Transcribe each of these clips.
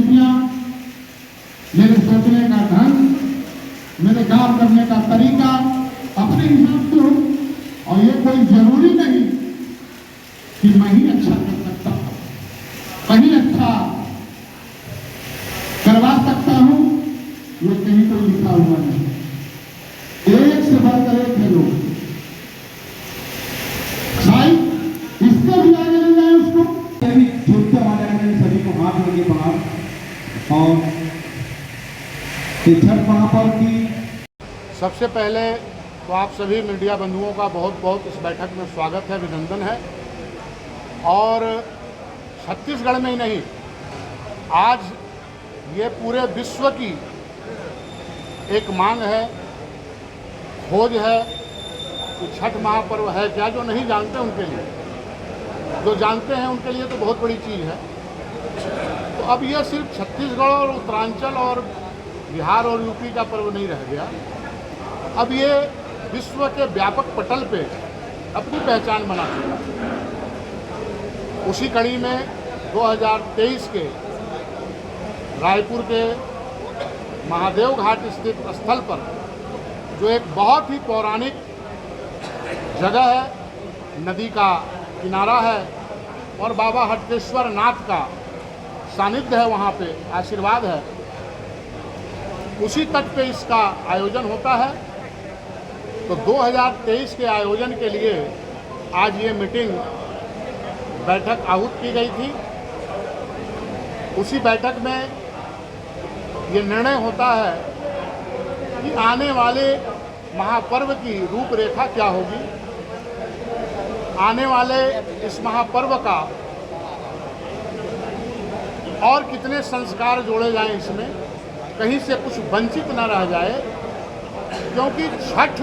नीतियां, मेरे सोचने का ढंग, मेरे काम करने का तरीका अपने हिसाब से हो। और ये कोई जरूरी नहीं कि मैं ही अच्छा कर सकता हूं, मैं ही अच्छा करवा सकता हूं, ये कहीं कोई लिखा हुआ नहीं। एक से बढ़कर एक है लोग, शायद इससे भी आगे ले जाए उसको। जुड़ते वाले सभी को हाथ लगे बाहर और छठ महापर्व की। सबसे पहले तो आप सभी मीडिया बंधुओं का बहुत बहुत इस बैठक में स्वागत है, अभिनंदन है। और छत्तीसगढ़ में ही नहीं, आज ये पूरे विश्व की एक मांग है, खोज है कि छठ महापर्व है क्या। जो नहीं जानते उनके लिए, जो जानते हैं उनके लिए तो बहुत बड़ी चीज़ है। तो अब यह सिर्फ छत्तीसगढ़ और उत्तरांचल और बिहार और यूपी का पर्व नहीं रह गया, अब ये विश्व के व्यापक पटल पे अपनी पहचान बना चुका है। उसी कड़ी में 2023 के रायपुर के महादेव घाट स्थित स्थल पर जो एक बहुत ही पौराणिक जगह है, नदी का किनारा है और बाबा हटकेश्वर नाथ का सानिध्य है, वहाँ पे आशीर्वाद है, उसी तट पे इसका आयोजन होता है। तो 2023 के आयोजन के लिए आज ये मीटिंग बैठक आहूत की गई थी। उसी बैठक में ये निर्णय होता है कि आने वाले महापर्व की रूपरेखा क्या होगी, आने वाले इस महापर्व का और कितने संस्कार जोड़े जाएं इसमें, कहीं से कुछ वंचित न रह जाए। क्योंकि छठ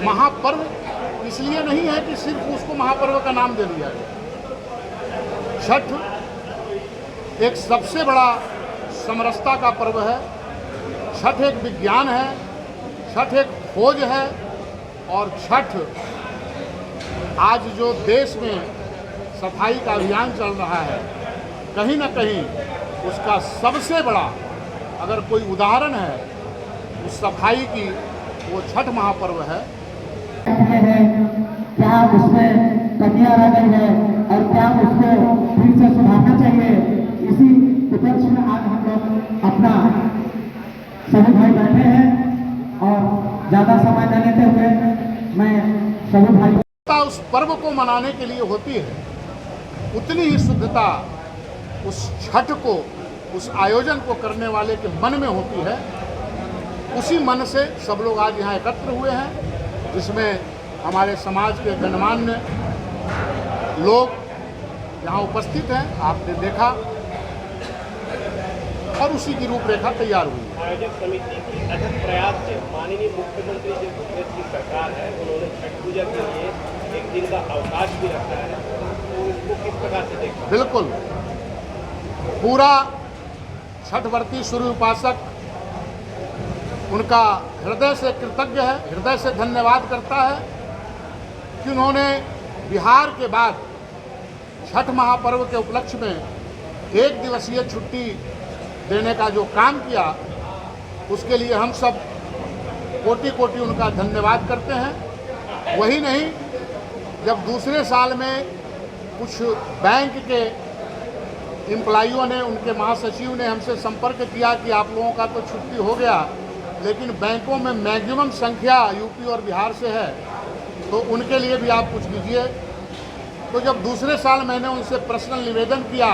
महापर्व इसलिए नहीं है कि सिर्फ उसको महापर्व का नाम दे दिया जाए। छठ एक सबसे बड़ा समरसता का पर्व है, छठ एक विज्ञान है, छठ एक खोज है। और छठ आज जो देश में सफाई का अभियान चल रहा है, कहीं ना कहीं उसका सबसे बड़ा अगर कोई उदाहरण है उस सफाई की, वो छठ महापर्व है। क्या उसमें कमियां रह गई है और क्या उसको फिर से सुधारना चाहिए, इसी उपलक्ष्य में आज हम लोग अपना सभी भाई बैठे हैं। और ज्यादा समय न लेते हुए मैं सभी भाई उस पर्व को मनाने के लिए होती है, उतनी ही शुद्धता उस छठ को, उस आयोजन को करने वाले के मन में होती है। उसी मन से सब लोग आज यहाँ एकत्र हुए हैं, जिसमें हमारे समाज के गणमान्य लोग यहाँ उपस्थित हैं, आपने देखा, और उसी की रूपरेखा तैयार हुई। आयोजक समिति की अथक प्रयास से माननीय मुख्यमंत्री जो कांग्रेस की सरकार है, उन्होंने छठ पूजा के लिए एक दिन का अवकाश भी रखा है, तो इसको किस प्रकार से देखते हैं? बिल्कुल, पूरा छठवर्ती सूर्य उपासक उनका हृदय से कृतज्ञ है, हृदय से धन्यवाद करता है कि उन्होंने बिहार के बाद छठ महापर्व के उपलक्ष्य में 1 दिवसीय छुट्टी देने का जो काम किया, उसके लिए हम सब कोटि कोटि उनका धन्यवाद करते हैं। वही नहीं, जब दूसरे साल में कुछ बैंक के एम्प्लॉइयों ने, उनके महासचिव ने हमसे संपर्क किया कि आप लोगों का तो छुट्टी हो गया, लेकिन बैंकों में मैक्सिमम संख्या यूपी और बिहार से है, तो उनके लिए भी आप कुछ कीजिए। तो जब दूसरे साल मैंने उनसे पर्सनल निवेदन किया,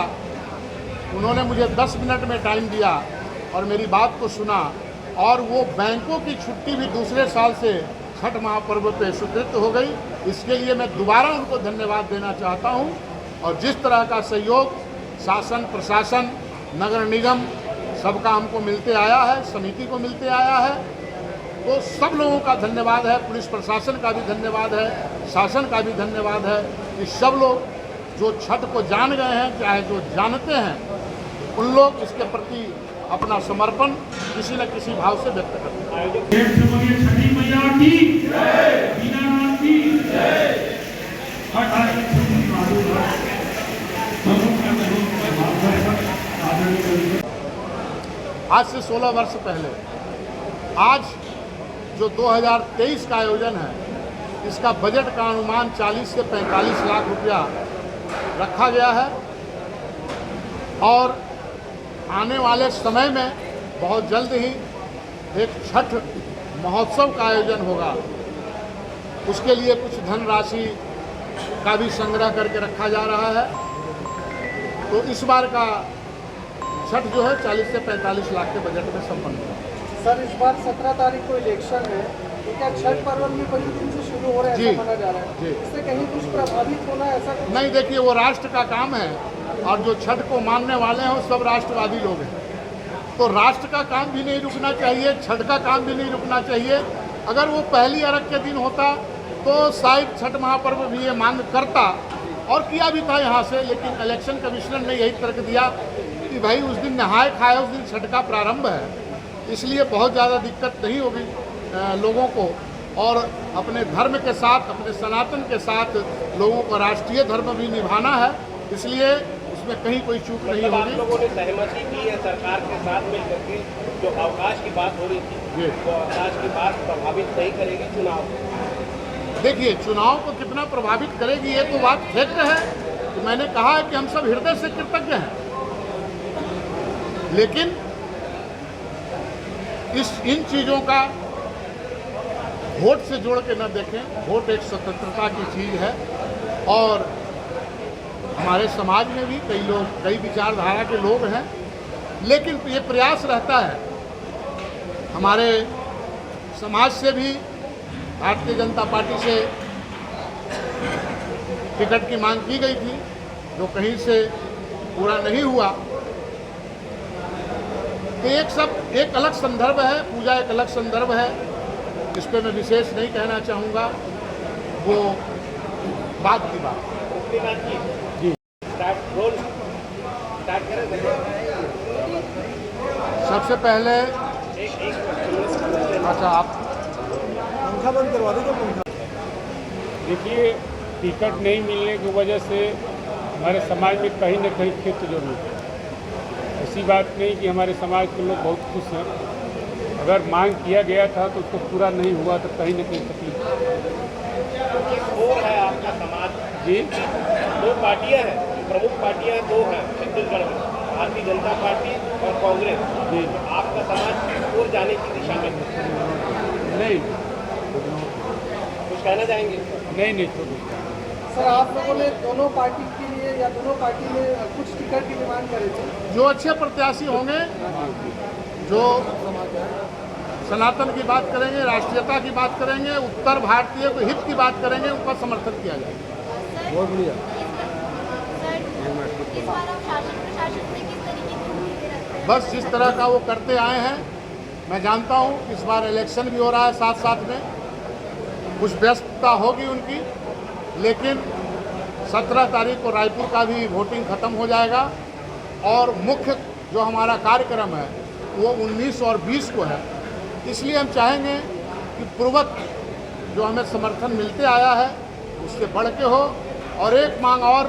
उन्होंने मुझे 10 मिनट में टाइम दिया और मेरी बात को सुना, और वो बैंकों की छुट्टी भी दूसरे साल से छठ महापर्व पे स्वीकृत हो गई। इसके लिए मैं दोबारा उनको धन्यवाद देना चाहता हूं। और जिस तरह का सहयोग शासन, प्रशासन, नगर निगम सबका हमको मिलते आया है, समिति को मिलते आया है, तो सब लोगों का धन्यवाद है। पुलिस प्रशासन का भी धन्यवाद है, शासन का भी धन्यवाद है कि सब लोग जो छठ को जान गए हैं, चाहे जो जानते हैं, उन लोग इसके प्रति अपना समर्पण किसी न किसी भाव से व्यक्त करते हैं। आज से 16 वर्ष पहले आज जो 2023 का आयोजन है, इसका बजट का अनुमान 40 से 45 लाख रुपया रखा गया है और आने वाले समय में बहुत जल्द ही एक छठ महोत्सव का आयोजन होगा। उसके लिए कुछ धनराशि का भी संग्रह करके रखा जा रहा है। तो इस बार का छठ जो है 40 से 45 लाख के बजट में संपन्न होगा। सर, इस बार 17 तारीख को इलेक्शन है, तो क्या छठ पर्व भी बड़ी दिन से शुरू हो रहा है जी, ऐसा माना जा रहा है? जी। इससे कहीं कुछ प्रभावित होना ऐसा कुछ? नहीं, देखिए वो राष्ट्र का काम है और जो छठ को मानने वाले हैं वो सब राष्ट्रवादी लोग हैं। तो राष्ट्र का काम भी नहीं रुकना चाहिए, छठ का काम भी नहीं रुकना चाहिए। अगर वो पहली अरग के दिन होता तो शायद छठ महापर्व भी ये मांग करता और किया भी था यहाँ से, लेकिन इलेक्शन कमिश्नर ने यही तर्क दिया कि भाई उस दिन नहाए खाए, उस दिन छठ का प्रारंभ है, इसलिए बहुत ज़्यादा दिक्कत नहीं होगी लोगों को। और अपने धर्म के साथ, अपने सनातन के साथ लोगों को राष्ट्रीय धर्म भी निभाना है, इसलिए उसमें कहीं कोई चूक नहीं मतलब आप होगी। लोगों ने सहमति की है सरकार के साथ मिलकर के, जो अवकाश की बात हो रही थी, वो अवकाश की बात प्रभावित नहीं करेगी चुनाव? देखिए, चुनाव को कितना प्रभावित करेगी ये तो बात फैक्ट है। तो मैंने कहा है कि हम सब हृदय से कृतज्ञ हैं, लेकिन इन चीज़ों का वोट से जोड़ के न देखें। वोट एक स्वतंत्रता की चीज़ है और हमारे समाज में भी कई लोग, कई विचारधारा के लोग हैं, लेकिन ये प्रयास रहता है। हमारे समाज से भी भारतीय जनता पार्टी से टिकट की मांग की गई थी, जो कहीं से पूरा नहीं हुआ। तो एक अलग संदर्भ है, पूजा एक अलग संदर्भ है, इस पर मैं विशेष नहीं कहना चाहूँगा, वो बात की बात। जी, स्टार्ट करें। सबसे पहले अच्छा, आप पंखा बंद करवा दो। देखिए, टिकट नहीं मिलने की वजह से हमारे समाज में कहीं न कहीं खेत जरूर है। ऐसी बात नहीं कि हमारे समाज के लोग बहुत खुश हैं। अगर मांग किया गया था तो उसको पूरा नहीं हुआ तो कहीं न कहीं तकलीफ और है आपका समाज जी। 2 पार्टियां हैं, प्रमुख पार्टियां 2 हैं छत्तीसगढ़ में, भारतीय जनता पार्टी और कांग्रेस। जी, आपका समाज और जाने की दिशा में नहीं कुछ कहना चाहेंगे? नहीं छोड़ो। सर, आप लोगों ने दोनों पार्टी के लिए या दोनों पार्टी में कुछ टिकट की डिमांड करे थे? जो अच्छे प्रत्याशी होंगे, जो सनातन की बात करेंगे, राष्ट्रीयता की बात करेंगे, उत्तर भारतीय हित की बात करेंगे, उनका समर्थन किया जाएगा। बहुत बढ़िया। इस बार आप शासन प्रशासन से किस तरीके की उम्मीदें रखते हैं? बस जिस तरह का वो करते आए हैं, मैं जानता हूँ इस बार इलेक्शन भी हो रहा है, साथ साथ में कुछ व्यस्तता होगी उनकी, लेकिन 17 तारीख को रायपुर का भी वोटिंग खत्म हो जाएगा और मुख्य जो हमारा कार्यक्रम है वो 19 और 20 को है। इसलिए हम चाहेंगे कि पूर्वक जो हमें समर्थन मिलते आया है उससे बढ़ के हो। और एक मांग और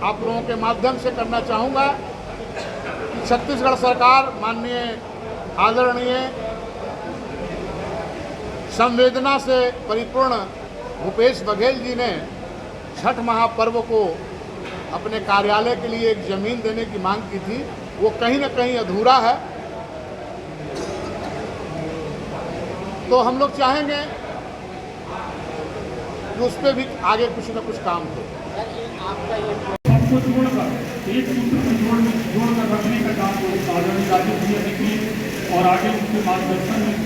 आप लोगों के माध्यम से करना चाहूँगा कि छत्तीसगढ़ सरकार, माननीय आदरणीय संवेदना से परिपूर्ण भूपेश बघेल जी ने छठ महापर्व को अपने कार्यालय के लिए एक ज़मीन देने की मांग की थी, वो कहीं ना कहीं अधूरा है। तो हम लोग चाहेंगे कि उस पर भी आगे कुछ न कुछ काम हो। सबको जोड़कर एक सूत्र से जोड़कर रखने का काम आदरणीय राजीव जी ने की और आगे उनके मार्गदर्शन में